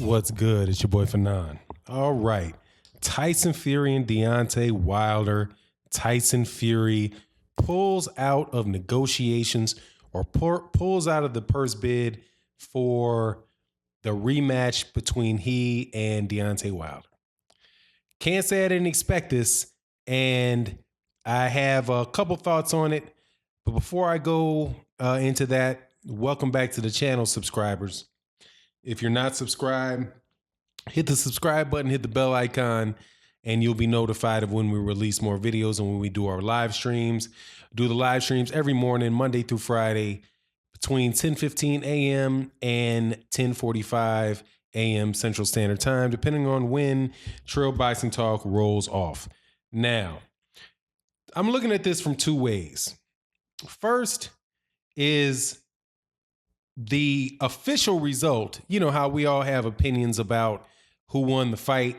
What's good? It's your boy Fanon. All right. Tyson Fury and Deontay Wilder. Tyson Fury pulls out of negotiations or pulls out of the purse bid for the rematch between he and Deontay Wilder. Can't say I didn't expect this, and I have a couple thoughts on it. But before I go into that, welcome back to the channel, subscribers. If you're not subscribed, hit the subscribe button, hit the bell icon, and you'll be notified of when we release more videos and when we do our live streams. Do the live streams every morning, Monday through Friday, between 10:15 a.m. and 10:45 a.m. Central Standard Time, depending on when Trail Boxing Talk rolls off. Now, I'm looking at this from two ways. First is the official result. You know how we all have opinions about who won the fight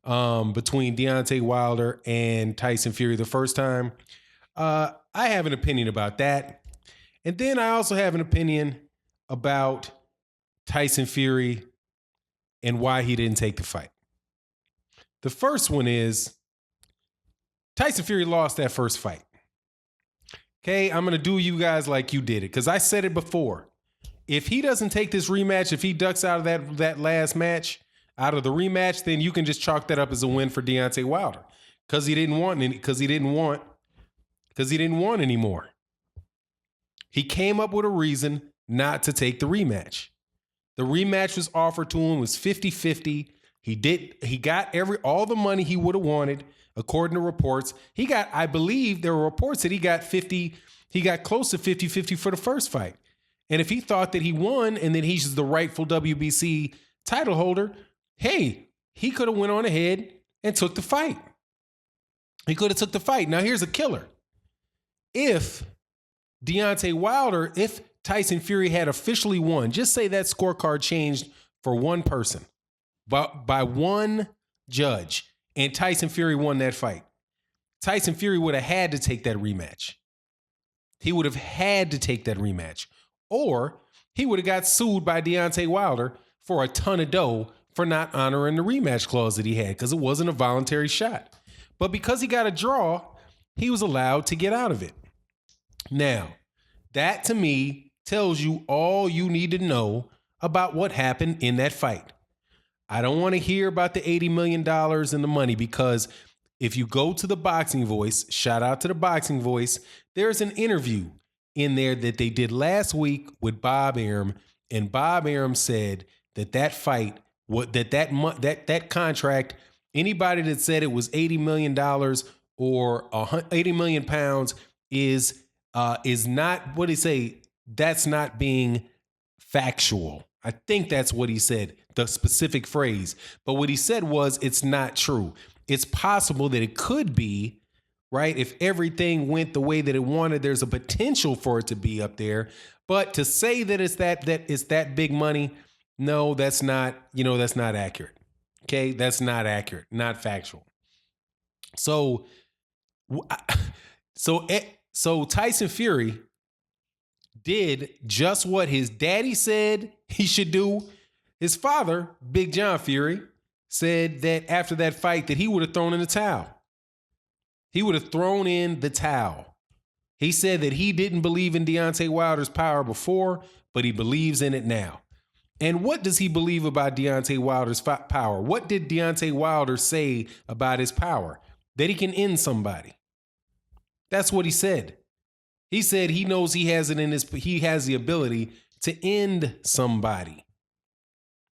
between Deontay Wilder and Tyson Fury the first time. I have an opinion about that. And then I also have an opinion about Tyson Fury and why he didn't take the fight. The first one is Tyson Fury lost that first fight. Okay, I'm going to do you guys like you did it because I said it before. If he doesn't take this rematch, if he ducks out of that last match, out of the rematch, then you can just chalk that up as a win for Deontay Wilder because he didn't want anymore. He came up with a reason not to take the rematch. The rematch was offered to him was 50-50. He got all the money he would have wanted, according to reports. I believe there were reports that he got close to 50-50 for the first fight. And if he thought that he won and that he's the rightful WBC title holder, hey, he could have went on ahead and took the fight. He could have took the fight. Now, here's a killer. If Tyson Fury had officially won, just say that scorecard changed for one person, by one judge, and Tyson Fury won that fight, Tyson Fury would have had to take that rematch. He would have had to take that rematch. Or he would have got sued by Deontay Wilder for a ton of dough for not honoring the rematch clause that he had because it wasn't a voluntary shot. But because he got a draw, he was allowed to get out of it. Now, that to me tells you all you need to know about what happened in that fight. I don't want to hear about the $80 million and the money because if you go to the Boxing Voice, shout out to the Boxing Voice, there's an interview in there that they did last week with Bob Arum, and Bob Arum said that fight, that contract, anybody that said it was $80 million or 80 million pounds is not, what did he say? That's not being factual. I think that's what he said, the specific phrase. But what he said was it's not true. It's possible that it could be, right? If everything went the way that it wanted, there's a potential for it to be up there. But to say that it's that big money, no, that's not accurate. Okay, that's not accurate, not factual. So Tyson Fury did just what his daddy said he should do. His father, Big John Fury, said that after that fight that he would have thrown in the towel. He would have thrown in the towel. He said that he didn't believe in Deontay Wilder's power before, but he believes in it now. And what does he believe about Deontay Wilder's power? What did Deontay Wilder say about his power? That he can end somebody. That's what he said. He said he knows he has the ability to end somebody.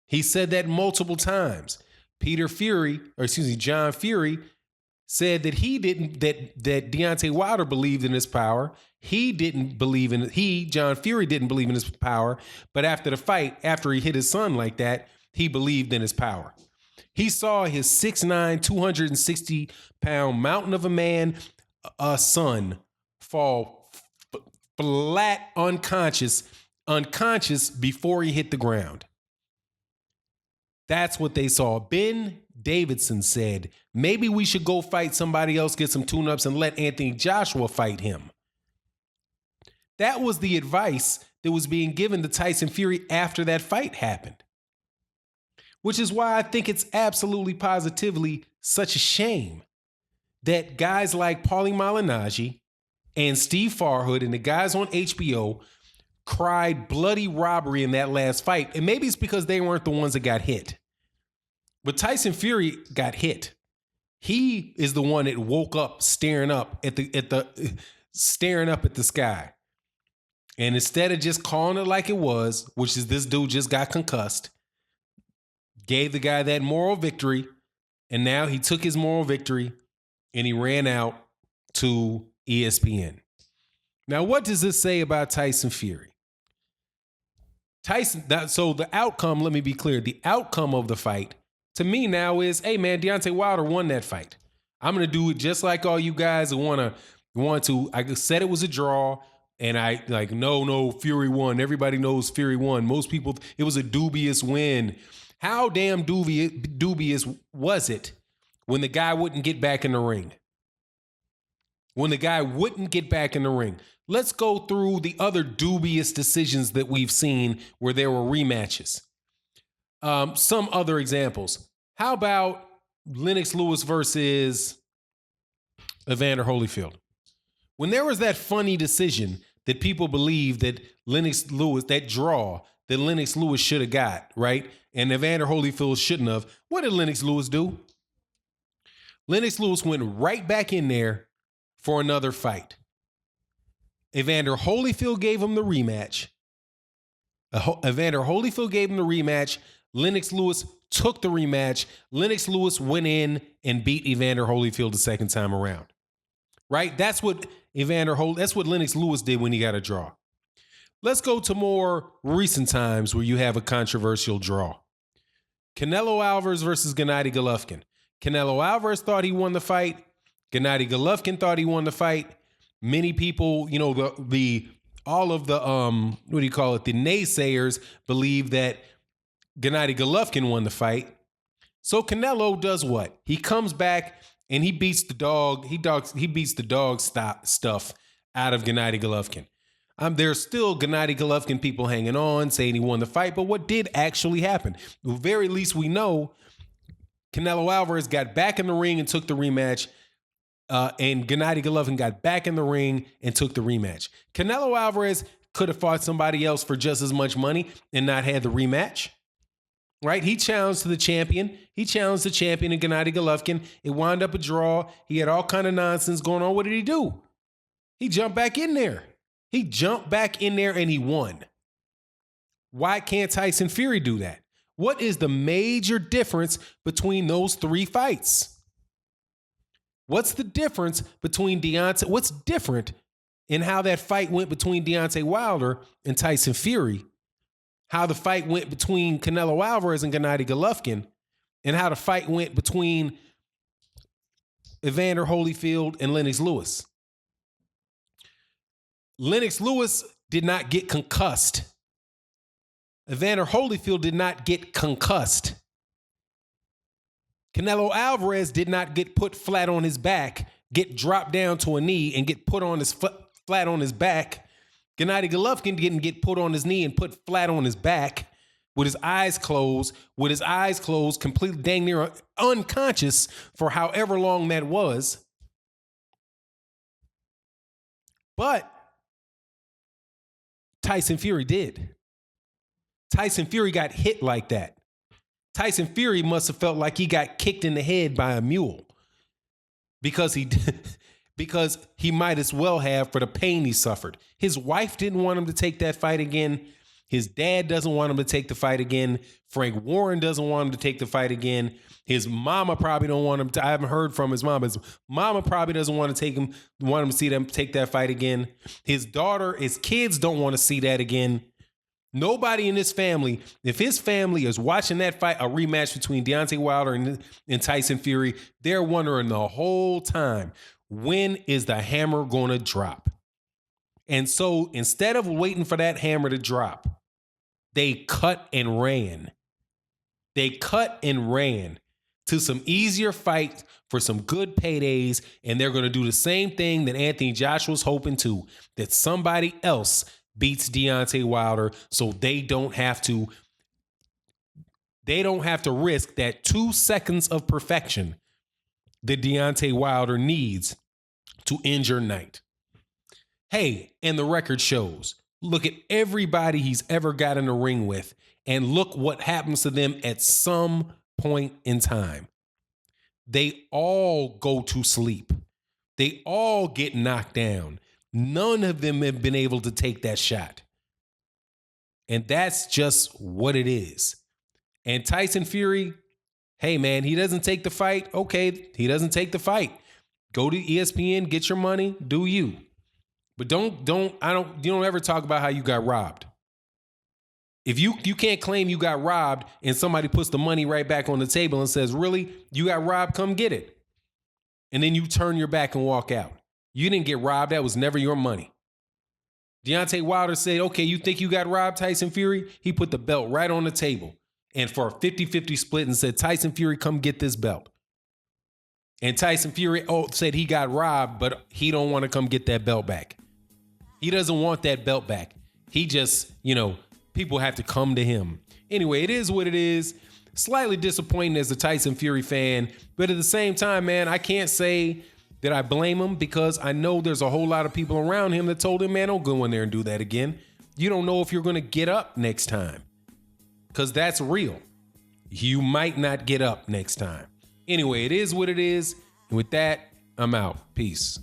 He said that multiple times. John Fury said that that Deontay Wilder believed in his power. John Fury didn't believe in his power, but after the fight, after he hit his son like that, he believed in his power. He saw his 6'9", 260-pound mountain of a man, son, fall flat unconscious before he hit the ground. That's what they saw. Ben Davidson said, maybe we should go fight somebody else, get some tune-ups, and let Anthony Joshua fight him. That was the advice that was being given to Tyson Fury after that fight happened. which is why I think it's absolutely positively such a shame that guys like Paulie Malignaggi and Steve Farhood and the guys on HBO cried bloody robbery in that last fight. And maybe it's because they weren't the ones that got hit. But Tyson Fury got hit. He is the one that woke up staring up at the sky. And instead of just calling it like it was, which is this dude just got concussed, gave the guy that moral victory, and now he took his moral victory and he ran out to ESPN. Now, what does this say about Tyson Fury? So the outcome, let me be clear, the outcome of the fight to me now is, hey man, Deontay Wilder won that fight. I'm going to do it just like all you guys who want to. I said it was a draw. And I like, no, Fury won. Everybody knows Fury won. Most people, it was a dubious win. How damn dubious was it when the guy wouldn't get back in the ring? Let's go through the other dubious decisions that we've seen where there were rematches. Some other examples. How about Lennox Lewis versus Evander Holyfield? When there was that funny decision that people believe that Lennox Lewis, that draw that Lennox Lewis should have got, right? And Evander Holyfield shouldn't have. What did Lennox Lewis do? Lennox Lewis went right back in there for another fight. Evander Holyfield gave him the rematch. Lennox Lewis took the rematch. Lennox Lewis went in and beat Evander Holyfield the second time around. Right? That's what Lennox Lewis did when he got a draw. Let's go to more recent times where you have a controversial draw. Canelo Alvarez versus Gennady Golovkin. Canelo Alvarez thought he won the fight. Gennady Golovkin thought he won the fight. Many people, the naysayers believe that Gennady Golovkin won the fight. So Canelo does what? He comes back and he beats the dog. He beats the dog stuff out of Gennady Golovkin. There's still Gennady Golovkin people hanging on, saying he won the fight. But what did actually happen? At the very least, we know Canelo Alvarez got back in the ring and took the rematch. And Gennady Golovkin got back in the ring and took the rematch. Canelo Alvarez could have fought somebody else for just as much money and not had the rematch. Right? He challenged the champion in Gennady Golovkin. It wound up a draw. He had all kind of nonsense going on. What did he do? He jumped back in there. And he won. Why can't Tyson Fury do that? What is the major difference between those three fights? What's the difference between Deontay? What's different in how that fight went between Deontay Wilder and Tyson Fury? How the fight went between Canelo Alvarez and Gennady Golovkin, and how the fight went between Evander Holyfield and Lennox Lewis. Lennox Lewis did not get concussed. Evander Holyfield did not get concussed. Canelo Alvarez did not get put flat on his back, get dropped down to a knee and get put on his flat on his back. Gennady Golovkin didn't get put on his knee and put flat on his back with his eyes closed, completely dang near unconscious for however long that was. But Tyson Fury did. Tyson Fury got hit like that. Tyson Fury must have felt like he got kicked in the head by a mule because he might as well have for the pain he suffered. His wife didn't want him to take that fight again. His dad doesn't want him to take the fight again. Frank Warren doesn't want him to take the fight again. His mama probably don't want him to. I haven't heard from his mama. His mama probably doesn't want him to see them take that fight again. His kids don't want to see that again. Nobody in his family, if his family is watching that fight, a rematch between Deontay Wilder and Tyson Fury, they're wondering the whole time, when is the hammer going to drop? And so instead of waiting for that hammer to drop, they cut and ran. To some easier fights for some good paydays, and they're going to do the same thing that Anthony Joshua's hoping to, that somebody else beats Deontay Wilder so they don't have to They don't have to risk that 2 seconds of perfection that Deontay Wilder needs to end your night. Hey, and the record shows, look at everybody he's ever got in the ring with, and look what happens to them at some point in time. They all go to sleep. They all get knocked down. None of them have been able to take that shot. And that's just what it is. And Tyson Fury, hey man, he doesn't take the fight. Okay, he doesn't take the fight. Go to ESPN, get your money, do you. But you don't ever talk about how you got robbed. If you can't claim you got robbed and somebody puts the money right back on the table and says, really, you got robbed, come get it. And then you turn your back and walk out. You didn't get robbed. That was never your money. Deontay Wilder said, okay, you think you got robbed, Tyson Fury? He put the belt right on the table and for a 50-50 split and said, Tyson Fury, come get this belt. And Tyson Fury said he got robbed, but he don't want to come get that belt back. He doesn't want that belt back. He just, people have to come to him. Anyway, it is what it is. Slightly disappointing as a Tyson Fury fan, but at the same time, man, I can't say that I blame him because I know there's a whole lot of people around him that told him, man, don't go in there and do that again. You don't know if you're going to get up next time because that's real. You might not get up next time. Anyway, it is what it is. And with that, I'm out. Peace.